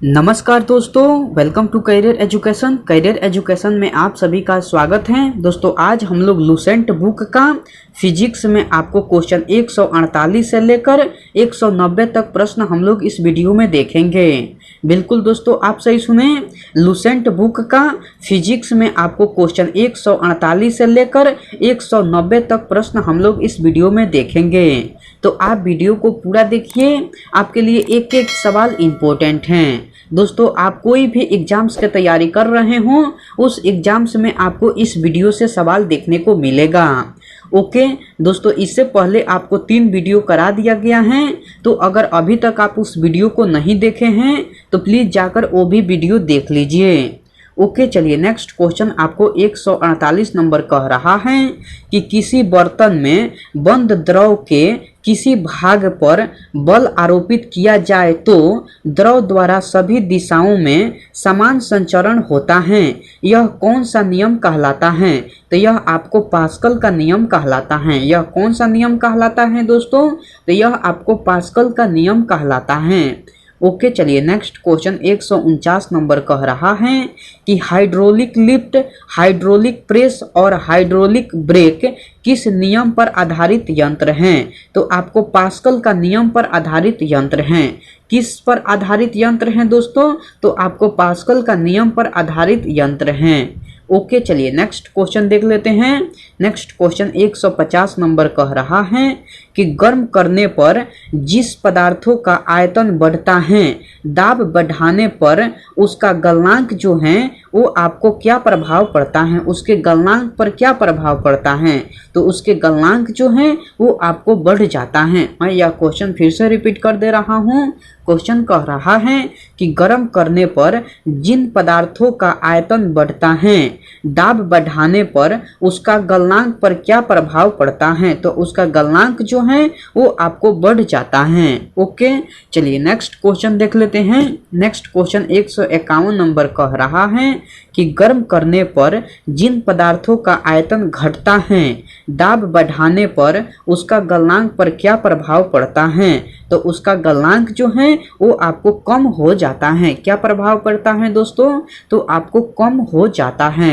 नमस्कार दोस्तों, welcome to career education में आप सभी का स्वागत है। दोस्तों आज हम लोग लूसेंट बुक का फिजिक्स में आपको क्वेश्चन 148 से लेकर 190 तक प्रश्न हम लोग इस वीडियो में देखेंगे। बिल्कुल दोस्तों, आप सही सुने, लूसेंट बुक का फिजिक्स में आपको क्वेश्चन 148 से लेकर 190 तक प्रश्न हम लोग इस वीडियो में देखेंगे। तो आप वीडियो को पूरा देखिए, आपके लिए एक एक सवाल इम्पोर्टेंट हैं। दोस्तों आप कोई भी एग्जाम्स की तैयारी कर रहे हो, उस एग्जाम्स में आपको इस वीडियो से सवाल देखने को मिलेगा। ओके दोस्तों, इससे पहले आपको 3 वीडियो करा दिया गया है, तो अगर अभी तक आप उस वीडियो को नहीं देखे हैं तो प्लीज़ जाकर वो भी वीडियो देख लीजिए। ओके चलिए, नेक्स्ट क्वेश्चन आपको 148 नंबर कह रहा है कि किसी बर्तन में बंद द्रव के किसी भाग पर बल आरोपित किया जाए तो द्रव द्वारा सभी दिशाओं में समान संचरण होता है। यह कौन सा नियम कहलाता है? तो यह आपको पास्कल का नियम कहलाता है। यह कौन सा नियम कहलाता है दोस्तों? तो यह आपको पास्कल का नियम कहलाता है। ओके चलिए, नेक्स्ट क्वेश्चन 149 नंबर कह रहा है कि हाइड्रोलिक लिफ्ट, हाइड्रोलिक प्रेस और हाइड्रोलिक ब्रेक किस नियम पर आधारित यंत्र हैं? तो आपको पास्कल का नियम पर आधारित यंत्र हैं। किस पर आधारित यंत्र हैं दोस्तों? तो आपको पास्कल का नियम पर आधारित यंत्र हैं। ओके चलिए, नेक्स्ट क्वेश्चन देख लेते हैं। नेक्स्ट क्वेश्चन 150 नंबर कह रहा है कि गर्म करने पर जिस पदार्थों का आयतन बढ़ता है, दाब बढ़ाने पर उसका गलनांक जो है वो आपको क्या प्रभाव पड़ता है? उसके गलनांक पर क्या प्रभाव पड़ता है? तो उसके गलनांक जो है वो आपको बढ़ जाता है। मैं यह क्वेश्चन फिर से रिपीट कर दे रहा हूँ। क्वेश्चन कह रहा है कि गर्म करने पर जिन पदार्थों का आयतन बढ़ता है, दाब बढ़ाने पर उसका गलनांक पर क्या प्रभाव पड़ता है? तो उसका गलनांक जो है वो आपको बढ़ जाता है। ओके चलिए, नेक्स्ट क्वेश्चन देख लेते हैं। नेक्स्ट क्वेश्चन 151 नंबर कह रहा है कि गर्म करने पर जिन पदार्थों का आयतन घटता है, दाब बढ़ाने पर उसका गलनांक पर क्या प्रभाव पड़ता है? तो उसका गलनांक जो है वो आपको कम हो जाता है। क्या प्रभाव पड़ता है दोस्तों? तो आपको कम हो जाता है।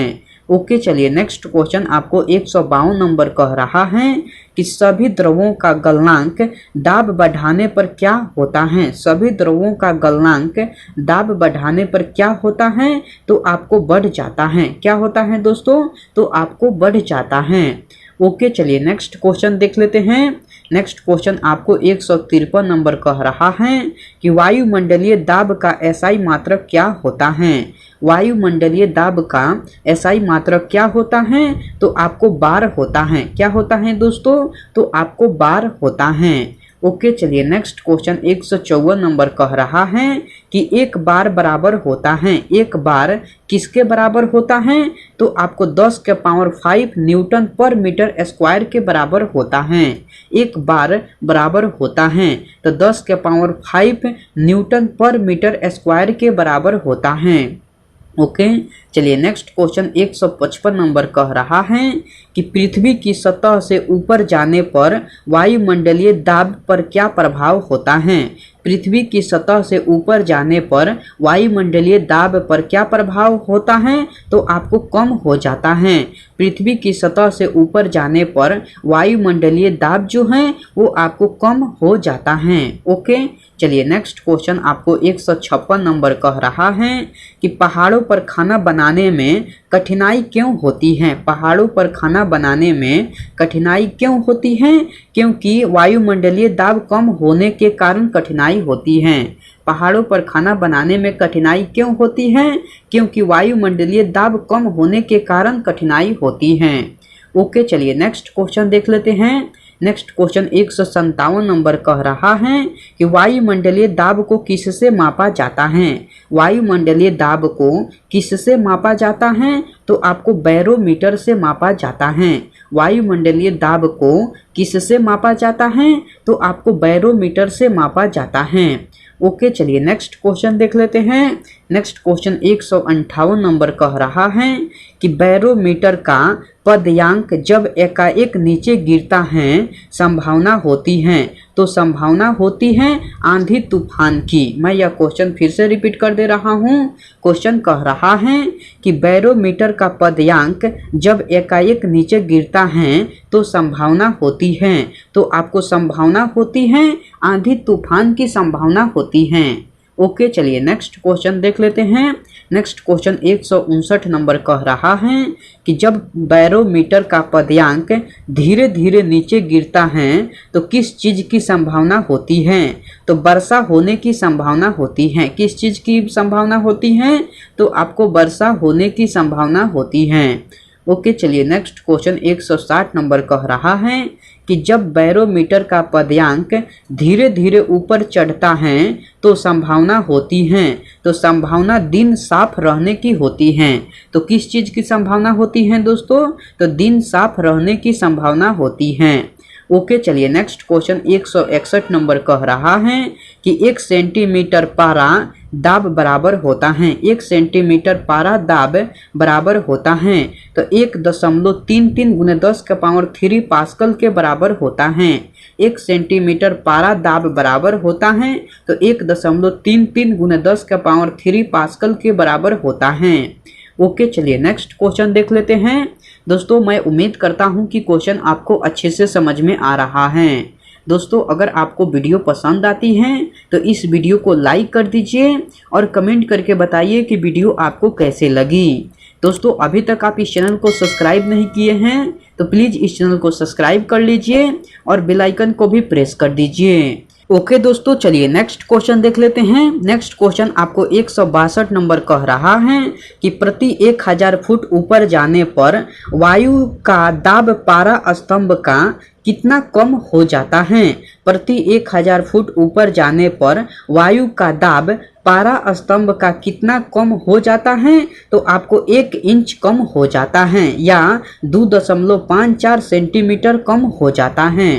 ओके चलिए, नेक्स्ट क्वेश्चन आपको 152 नंबर कह रहा है कि सभी द्रवों का गलनांक दाब बढ़ाने पर क्या होता है? सभी द्रवों का गलनांक दाब बढ़ाने पर क्या होता है? तो आपको बढ़ जाता है। क्या होता है दोस्तों? तो आपको बढ़ जाता है। ओके चलिए, नेक्स्ट क्वेश्चन देख लेते हैं। नेक्स्ट क्वेश्चन आपको 153 नंबर कह रहा है कि वायुमंडलीय दाब का एसआई मात्रक क्या होता है? वायुमंडलीय दाब का एसआई मात्रक क्या होता है? तो आपको बार होता है। क्या होता है दोस्तों? तो आपको बार होता है। ओके चलिए, नेक्स्ट क्वेश्चन 154 नंबर कह रहा है कि एक बार बराबर होता है। एक बार किसके बराबर होता है? तो आपको 10 के पावर 5 न्यूटन पर मीटर स्क्वायर के बराबर होता है। एक बार बराबर होता है तो 10 के पावर 5 न्यूटन पर मीटर स्क्वायर के बराबर होता है। ओके चलिए, नेक्स्ट क्वेश्चन 155 नंबर कह रहा है कि पृथ्वी की सतह से ऊपर जाने पर वायुमंडलीय दाब पर क्या प्रभाव होता है? पृथ्वी की सतह से ऊपर जाने पर वायुमंडलीय दाब पर क्या प्रभाव होता है? तो आपको कम हो जाता है। पृथ्वी की सतह से ऊपर जाने पर वायुमंडलीय दाब जो है वो आपको कम हो जाता है। ओके चलिए, नेक्स्ट क्वेश्चन आपको 156 नंबर कह रहा है कि पहाड़ों पर खाना बनाने में कठिनाई क्यों होती है? पहाड़ों पर खाना बनाने में कठिनाई क्यों होती है? क्योंकि वायुमंडलीय दाब कम होने के कारण कठिनाई होती है। पहाड़ों पर खाना बनाने में कठिनाई क्यों होती है? क्योंकि वायुमंडलीय दाब कम होने के कारण कठिनाई होती है। ओके चलिए, नेक्स्ट क्वेश्चन देख लेते हैं। नेक्स्ट क्वेश्चन 157 नंबर कह रहा है कि वायुमंडलीय दाब को किससे मापा जाता है? वायुमंडलीय दाब को किससे मापा जाता है? तो आपको बैरोमीटर से मापा जाता है। वायुमंडलीय दाब को किससे मापा जाता है? तो आपको बैरोमीटर से मापा जाता है। ओके चलिए, नेक्स्ट क्वेश्चन देख लेते हैं। नेक्स्ट क्वेश्चन 158 नंबर कह रहा है कि बैरोमीटर का पदयांक जब एकाएक नीचे गिरता है संभावना होती है, तो संभावना होती है आंधी तूफान की। मैं यह क्वेश्चन फिर से रिपीट कर दे रहा हूँ। क्वेश्चन कह रहा है कि बैरोमीटर का पदयांक जब एकाएक नीचे गिरता है तो संभावना होती है, तो आपको संभावना होती है आंधी तूफान की संभावना होती है। ओके, चलिए नेक्स्ट क्वेश्चन देख लेते हैं। नेक्स्ट क्वेश्चन 159 नंबर कह रहा है कि जब बैरोमीटर का पदयांक धीरे धीरे नीचे गिरता है तो किस चीज़ की संभावना होती है? तो वर्षा होने की संभावना होती है। किस चीज़ की संभावना होती है? तो आपको वर्षा होने की संभावना होती है। ओके, चलिए नेक्स्ट क्वेश्चन 160 नंबर कह रहा है कि जब बैरोमीटर का पदयांक धीरे धीरे ऊपर चढ़ता है तो संभावना होती है, तो संभावना दिन साफ रहने की होती है। तो किस चीज़ की संभावना होती है दोस्तों? तो दिन साफ रहने की संभावना होती है। ओके, चलिए नेक्स्ट क्वेश्चन 161 नंबर कह रहा है कि 1 सेंटीमीटर पारा दाब बराबर होता है। 1 सेंटीमीटर पारा दाब बराबर होता है तो 1.33 गुने 10 के पावर 3 पास्कल के बराबर होता है। 1 सेंटीमीटर पारा दाब बराबर होता है तो 1.33 गुने 10 के पावर 3 पास्कल के बराबर होता है। ओके, चलिए नेक्स्ट क्वेश्चन देख लेते हैं। दोस्तों, मैं उम्मीद करता हूं कि क्वेश्चन आपको अच्छे से समझ में आ रहा है। दोस्तों, अगर आपको वीडियो पसंद आती है तो इस वीडियो को लाइक कर दीजिए और कमेंट करके बताइए कि वीडियो आपको कैसे लगी। दोस्तों, अभी तक आप इस चैनल को सब्सक्राइब नहीं किए हैं तो प्लीज़ इस चैनल को सब्सक्राइब कर लीजिए और बेल आइकन को भी प्रेस कर दीजिए। ओके दोस्तों, चलिए नेक्स्ट क्वेश्चन देख लेते हैं। नेक्स्ट क्वेश्चन आपको 162 नंबर कह रहा है कि प्रति 1000 फुट ऊपर जाने पर वायु का दाब पारा स्तंभ का कितना कम हो जाता है? प्रति 1000 फुट ऊपर जाने पर वायु का दाब पारा स्तंभ का कितना कम हो जाता है? तो आपको 1 इंच कम हो जाता है या 2.54 सेंटीमीटर कम हो जाता है।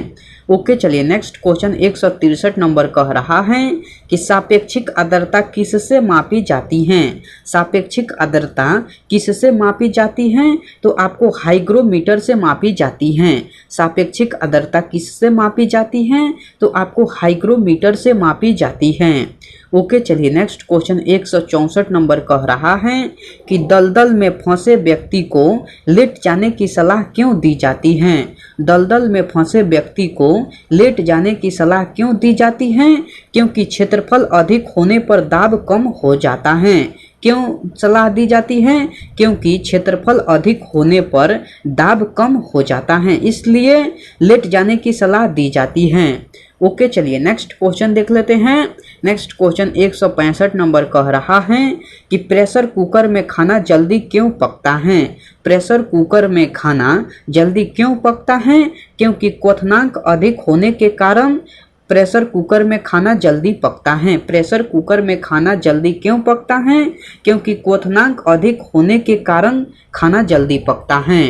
ओके, चलिए नेक्स्ट क्वेश्चन 163 नंबर कह रहा है कि सापेक्षिक आर्द्रता किससे मापी जाती है? सापेक्षिक आर्द्रता किससे मापी जाती है? तो आपको हाइग्रोमीटर से मापी जाती है। सापेक्षिक आर्द्रता किससे मापी जाती है? तो आपको हाइग्रोमीटर से मापी जाती है। ओके, चलिए नेक्स्ट क्वेश्चन 164 नंबर कह रहा है कि दलदल में फंसे व्यक्ति को लेट जाने की सलाह क्यों दी जाती है? दलदल में फंसे व्यक्ति को लेट जाने की सलाह क्यों दी जाती है? क्योंकि क्षेत्रफल अधिक होने पर दाब कम हो जाता है। क्यों सलाह दी जाती है? क्योंकि क्षेत्रफल अधिक होने पर दाब कम हो जाता है, इसलिए लेट जाने की सलाह दी जाती है। ओके, चलिए नेक्स्ट क्वेश्चन देख लेते हैं। नेक्स्ट क्वेश्चन 165 नंबर कह रहा है कि प्रेशर कुकर में खाना जल्दी क्यों पकता है? प्रेशर कुकर में खाना जल्दी क्यों पकता है? क्योंकि क्वथनांक अधिक होने के कारण प्रेशर कुकर में खाना जल्दी पकता है। प्रेशर कुकर में खाना जल्दी क्यों पकता है? क्योंकि क्वथनांक अधिक होने के कारण खाना जल्दी पकता है।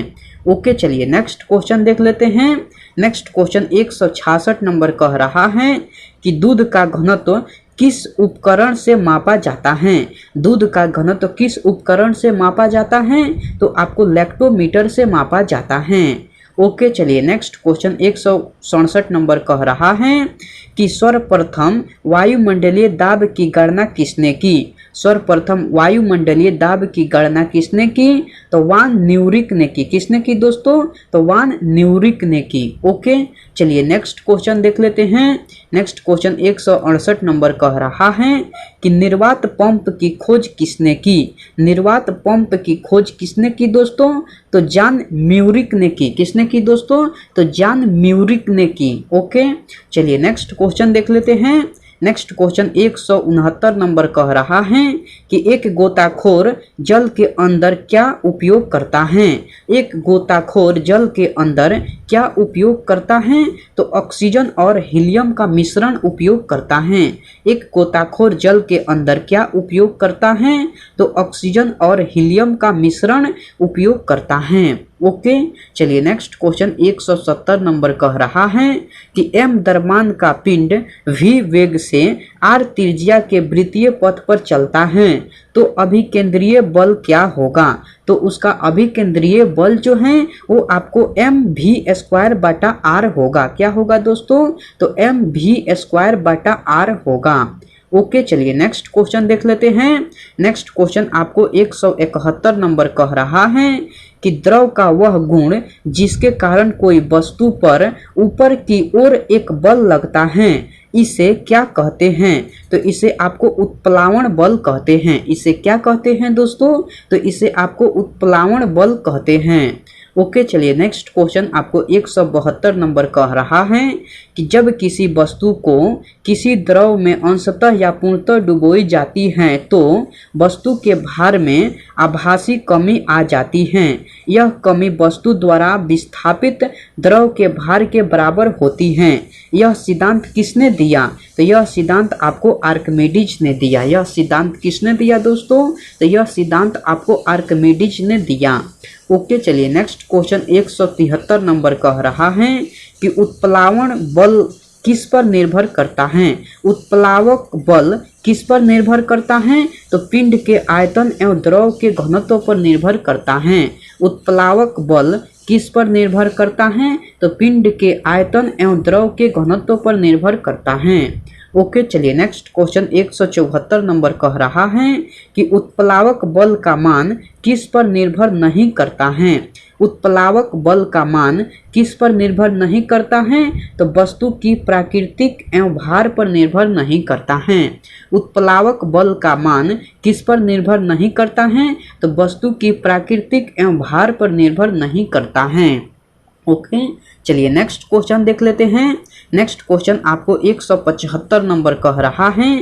ओके, चलिए नेक्स्ट क्वेश्चन देख लेते हैं। नेक्स्ट क्वेश्चन 166 नंबर कह रहा है कि दूध का घनत्व किस उपकरण से मापा जाता है? दूध का घनत्व किस उपकरण से मापा जाता है? तो आपको लैक्टोमीटर से मापा जाता है। ओके, चलिए नेक्स्ट क्वेश्चन 167 नंबर कह रहा है कि सर्वप्रथम वायुमंडलीय दाब की गणना किसने की? सर्वप्रथम वायुमंडलीय दाब की गणना किसने की? तो वान न्यूरिक ने की। किसने की दोस्तों? तो वान न्यूरिक ने की। ओके, चलिए नेक्स्ट क्वेश्चन देख लेते हैं। नेक्स्ट क्वेश्चन 168 नंबर कह रहा है कि निर्वात पंप की खोज किसने की? निर्वात पंप की खोज किसने की दोस्तों? तो जॉन म्यूरिक ने की। किसने की दोस्तों? तो जॉन म्यूरिक ने की। ओके, चलिए नेक्स्ट क्वेश्चन देख लेते हैं। नेक्स्ट क्वेश्चन 169 नंबर कह रहा है कि एक गोताखोर जल के अंदर क्या उपयोग करता है? एक गोताखोर जल के अंदर क्या उपयोग करता है? तो ऑक्सीजन और हीलियम का मिश्रण उपयोग करता है। एक गोताखोर जल के अंदर क्या उपयोग करता है? तो ऑक्सीजन और हीलियम का मिश्रण उपयोग करता है। ओके, चलिए नेक्स्ट क्वेश्चन 170 नंबर कह रहा है कि m द्रव्यमान का पिंड v वेग से r त्रिज्या के वृत्तीय पथ पर चलता है तो अभिकेंद्रीय बल क्या होगा। तो उसका अभिकेंद्रीय बल जो है वो आपको mv² बटा r होगा। क्या होगा दोस्तों, तो mv² बटा r होगा। ओके, चलिए नेक्स्ट क्वेश्चन देख लेते हैं। नेक्स्ट क्वेश्चन आपको 171 नंबर कह रहा है कि द्रव का वह गुण जिसके कारण कोई वस्तु पर ऊपर की ओर एक बल लगता है इसे क्या कहते हैं। तो इसे आपको उत्प्लावन बल कहते हैं। इसे क्या कहते हैं दोस्तों, तो इसे आपको उत्प्लावन बल कहते हैं। ओके, चलिए नेक्स्ट क्वेश्चन आपको 172 नंबर कह रहा है कि जब किसी वस्तु को किसी द्रव में अंशतः या पूर्णतः डुबोई जाती है तो वस्तु के भार में आभासी कमी आ जाती है। यह कमी वस्तु द्वारा विस्थापित द्रव के भार के बराबर होती है। यह सिद्धांत किसने दिया, तो यह सिद्धांत आपको आर्किमिडीज ने दिया। यह सिद्धांत किसने दिया दोस्तों, तो यह सिद्धांत आपको आर्किमिडीज ने दिया। ओके, चलिए नेक्स्ट क्वेश्चन 173 नंबर कह रहा है कि उत्प्लावन बल किस पर निर्भर करता है। उत्प्लावक बल किस पर निर्भर करता है, तो पिंड के आयतन एवं द्रव के घनत्व पर निर्भर करता है। उत्प्लावक बल किस पर निर्भर करता है, तो पिंड के आयतन एवं द्रव के घनत्व पर निर्भर करता है। ओके, चलिए नेक्स्ट क्वेश्चन 174 नंबर कह रहा है कि उत्प्लावक बल का मान किस पर निर्भर नहीं करता है। उत्प्लावक बल का मान किस पर निर्भर नहीं करता है, तो वस्तु की प्राकृतिक एवं भार पर निर्भर नहीं करता है। उत्प्लावक बल का मान किस पर निर्भर नहीं करता है, तो वस्तु की प्राकृतिक एवं भार पर निर्भर नहीं करता है। ओके, चलिए नेक्स्ट क्वेश्चन देख लेते हैं। नेक्स्ट क्वेश्चन आपको 175 नंबर कह रहा है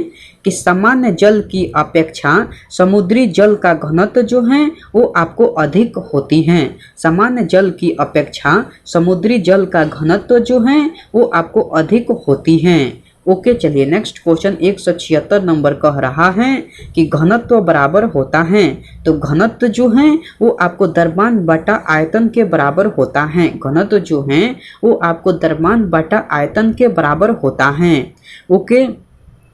कि सामान्य जल की अपेक्षा समुद्री जल का घनत्व जो है वो आपको अधिक होती है। सामान्य जल की अपेक्षा समुद्री जल का घनत्व जो है वो आपको अधिक होती है। ओके, चलिए नेक्स्ट क्वेश्चन 176 नंबर कह रहा है कि घनत्व बराबर होता है। तो घनत्व जो है वो आपको द्रव्यमान बटा आयतन के बराबर होता है। घनत्व जो है वो आपको द्रव्यमान बटा आयतन के बराबर होता है। ओके,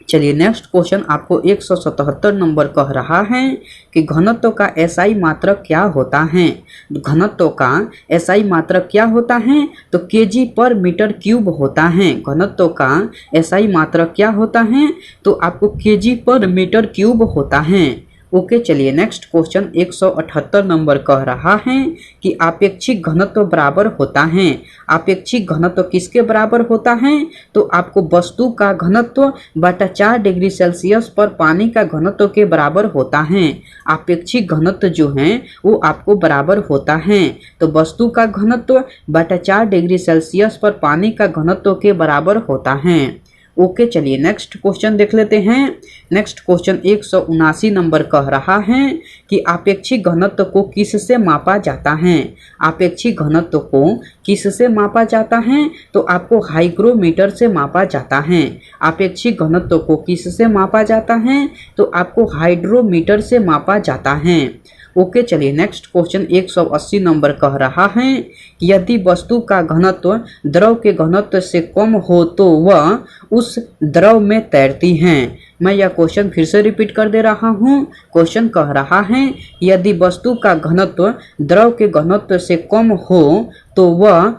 चलिए नेक्स्ट क्वेश्चन आपको 177 नंबर कह रहा है कि घनत्व का एसआई मात्रक क्या होता है। घनत्व का एसआई मात्रक क्या होता है, तो केजी पर मीटर क्यूब होता है। घनत्व का एसआई मात्रक क्या होता है, तो आपको केजी पर मीटर क्यूब होता है। ओके, चलिए नेक्स्ट क्वेश्चन 178 नंबर कह रहा है कि आपेक्षिक घनत्व बराबर होता है। आपेक्षिक घनत्व किसके बराबर होता है, तो आपको वस्तु का घनत्व बटा 4 डिग्री सेल्सियस पर पानी का घनत्व के बराबर होता है। आपेक्षिक घनत्व जो है वो आपको बराबर होता है, तो वस्तु का घनत्व बटा 4 डिग्री सेल्सियस पर पानी का घनत्व के बराबर होता है। ओके, चलिए नेक्स्ट क्वेश्चन देख लेते हैं। नेक्स्ट क्वेश्चन 179 नंबर कह रहा है कि आपेक्षिक घनत्व को किससे मापा जाता है। आपेक्षिक घनत्व को किससे मापा जाता है, तो आपको हाइग्रोमीटर से मापा जाता है। आपेक्षिक घनत्व को किससे मापा जाता है, तो आपको हाइड्रोमीटर से मापा जाता है। ओके, चलिए नेक्स्ट क्वेश्चन 180 नंबर कह रहा है कि यदि वस्तु का घनत्व द्रव के घनत्व से कम हो तो वह उस द्रव में तैरती हैं। मैं यह क्वेश्चन फिर से रिपीट कर दे रहा हूँ। क्वेश्चन कह रहा है यदि वस्तु का घनत्व द्रव के घनत्व से कम हो तो वह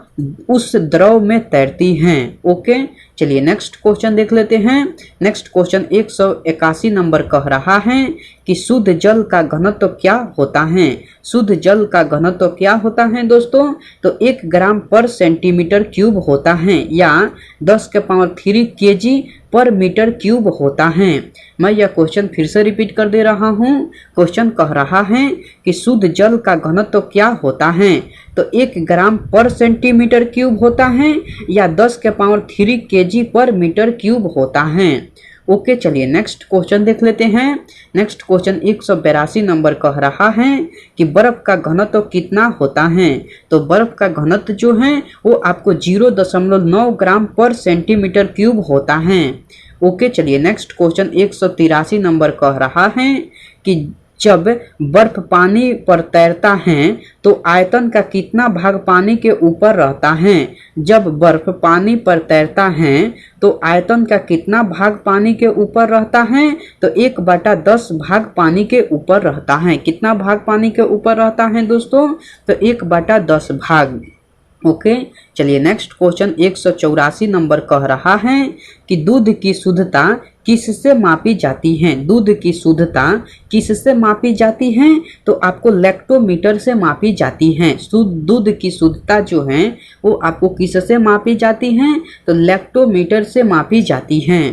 उस द्रव में तैरती हैं। ओके, चलिए नेक्स्ट क्वेश्चन देख लेते हैं। नेक्स्ट क्वेश्चन 181 नंबर कह रहा है कि शुद्ध जल का घनत्व क्या होता है। शुद्ध जल का घनत्व क्या होता है दोस्तों, तो 1 ग्राम पर सेंटीमीटर क्यूब होता है या 10⁻³ kg पर मीटर क्यूब होता है। मैं यह क्वेश्चन फिर से रिपीट कर दे रहा हूँ। क्वेश्चन कह रहा है कि शुद्ध जल का घनत्व क्या होता है, तो 1 ग्राम पर सेंटीमीटर क्यूब होता है या 10⁻³ kg पर मीटर क्यूब होता है। ओके, चलिए नेक्स्ट क्वेश्चन देख लेते हैं। नेक्स्ट क्वेश्चन 182 नंबर कह रहा है कि बर्फ का घनत्व कितना होता है। तो बर्फ का घनत्व जो है वो आपको 0.9 ग्राम पर सेंटीमीटर क्यूब होता है। ओके, चलिए नेक्स्ट क्वेश्चन 183 नंबर कह रहा है कि जब बर्फ पानी पर तैरता है तो आयतन का कितना भाग पानी के ऊपर रहता है। जब बर्फ पानी पर तैरता है तो आयतन का कितना भाग पानी के ऊपर रहता है, तो 1/10 भाग पानी के ऊपर रहता है। कितना भाग पानी के ऊपर रहता है दोस्तों, तो 1/10 भाग। ओके, चलिए नेक्स्ट क्वेश्चन 184 नंबर कह रहा है कि दूध की शुद्धता किससे मापी जाती है। दूध की शुद्धता किससे मापी जाती है, तो आपको लैक्टोमीटर से मापी जाती है। दूध की शुद्धता जो है वो आपको किससे मापी जाती है, तो लैक्टोमीटर से मापी जाती है।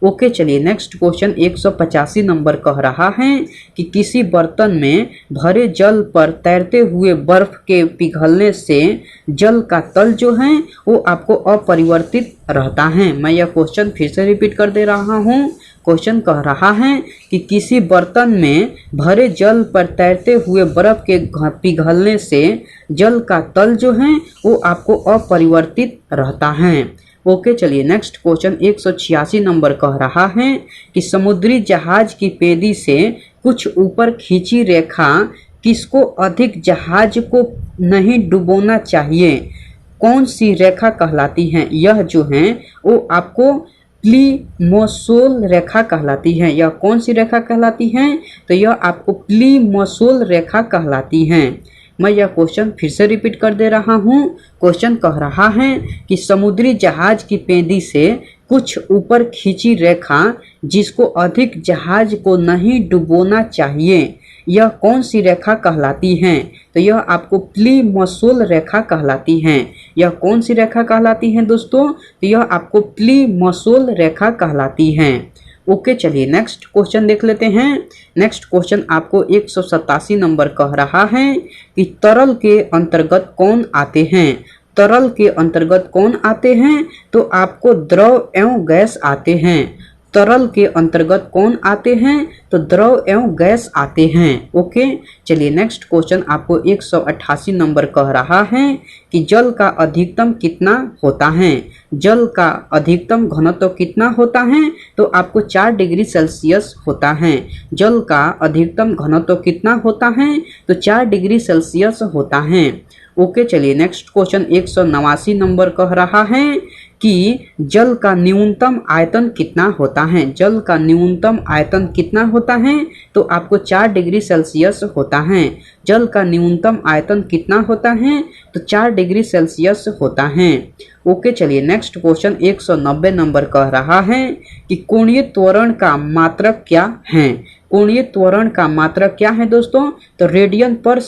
ओके, चलिए नेक्स्ट क्वेश्चन 185 नंबर कह रहा है कि किसी बर्तन में भरे जल पर तैरते हुए बर्फ के पिघलने से जल का तल जो है वो आपको अपरिवर्तित रहता है। मैं यह क्वेश्चन फिर से रिपीट कर दे रहा हूँ। क्वेश्चन कह रहा है कि किसी बर्तन में भरे जल पर तैरते हुए बर्फ के पिघलने से जल का तल जो है वो आपको अपरिवर्तित रहता है। ओके, चलिए नेक्स्ट क्वेश्चन 186 नंबर कह रहा है कि समुद्री जहाज की पेदी से कुछ ऊपर खींची रेखा किसको अधिक जहाज को नहीं डुबोना चाहिए, कौन सी रेखा कहलाती है। यह जो है वो आपको प्लीमोसोल रेखा कहलाती है। यह कौन सी रेखा कहलाती है, तो यह आपको प्लीमोसोल रेखा कहलाती है। मैं यह क्वेश्चन फिर से रिपीट कर दे रहा हूँ। क्वेश्चन कह रहा है कि समुद्री जहाज की पेंदी से कुछ ऊपर खींची रेखा जिसको अधिक जहाज को नहीं डुबोना चाहिए, यह कौन सी रेखा कहलाती है, तो यह आपको प्लीमोसोल रेखा कहलाती है। यह कौन सी रेखा कहलाती है दोस्तों, तो यह आपको प्लीमोसोल रेखा कहलाती है। ओके, चलिए नेक्स्ट क्वेश्चन देख लेते हैं। नेक्स्ट क्वेश्चन आपको 187 नंबर कह रहा है कि तरल के अंतर्गत कौन आते हैं। तरल के अंतर्गत कौन आते हैं, तो आपको द्रव एवं गैस आते हैं। तरल के अंतर्गत कौन आते हैं, तो द्रव एवं गैस आते हैं। ओके, चलिए नेक्स्ट क्वेश्चन आपको 188 नंबर कह रहा है कि जल का अधिकतम कितना होता है। जल का अधिकतम घनत्व कितना होता है, तो आपको 4 डिग्री सेल्सियस होता है। जल का अधिकतम घनत्व कितना होता है, तो 4 डिग्री सेल्सियस होता है। ओके, चलिए नेक्स्ट क्वेश्चन 189 नंबर कह रहा है कि जल का न्यूनतम आयतन कितना होता है। जल का न्यूनतम आयतन कितना होता है, तो आपको 4 डिग्री सेल्सियस होता है। जल का न्यूनतम आयतन कितना होता है, तो 4 डिग्री सेल्सियस होता है। ओके, चलिए नेक्स्ट क्वेश्चन 190 नंबर कह रहा है कि कोणीय त्वरण का मात्रक क्या है। कोणीय त्वरण का मात्रक क्या है दोस्तों, तो रेडियन पर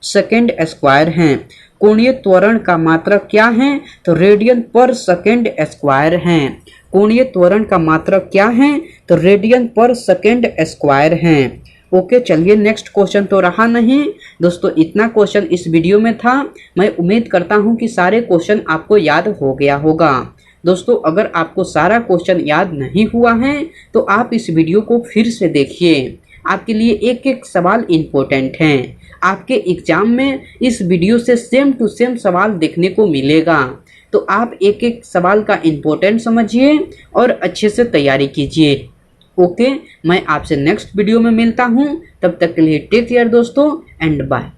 सेकेंड स्क्वायर है। कोणीय त्वरण का मात्रक क्या है, तो रेडियन पर सेकेंड स्क्वायर है। कोणीय त्वरण का मात्रक क्या है, तो रेडियन पर सेकेंड स्क्वायर है। ओके, चलिए नेक्स्ट क्वेश्चन तो रहा नहीं दोस्तों, इतना क्वेश्चन इस वीडियो में था। मैं उम्मीद करता हूं कि सारे क्वेश्चन आपको याद हो गया होगा। दोस्तों, अगर आपको सारा क्वेश्चन याद नहीं हुआ है तो आप इस वीडियो को फिर से देखिए। आपके लिए एक एक सवाल इम्पोर्टेंट है। आपके एग्जाम में इस वीडियो से सेम टू सेम सवाल देखने को मिलेगा, तो आप एक एक सवाल का इम्पोर्टेंट समझिए और अच्छे से तैयारी कीजिए। ओके, मैं आपसे नेक्स्ट वीडियो में मिलता हूँ। तब तक के लिए टेक केयर दोस्तों एंड बाय।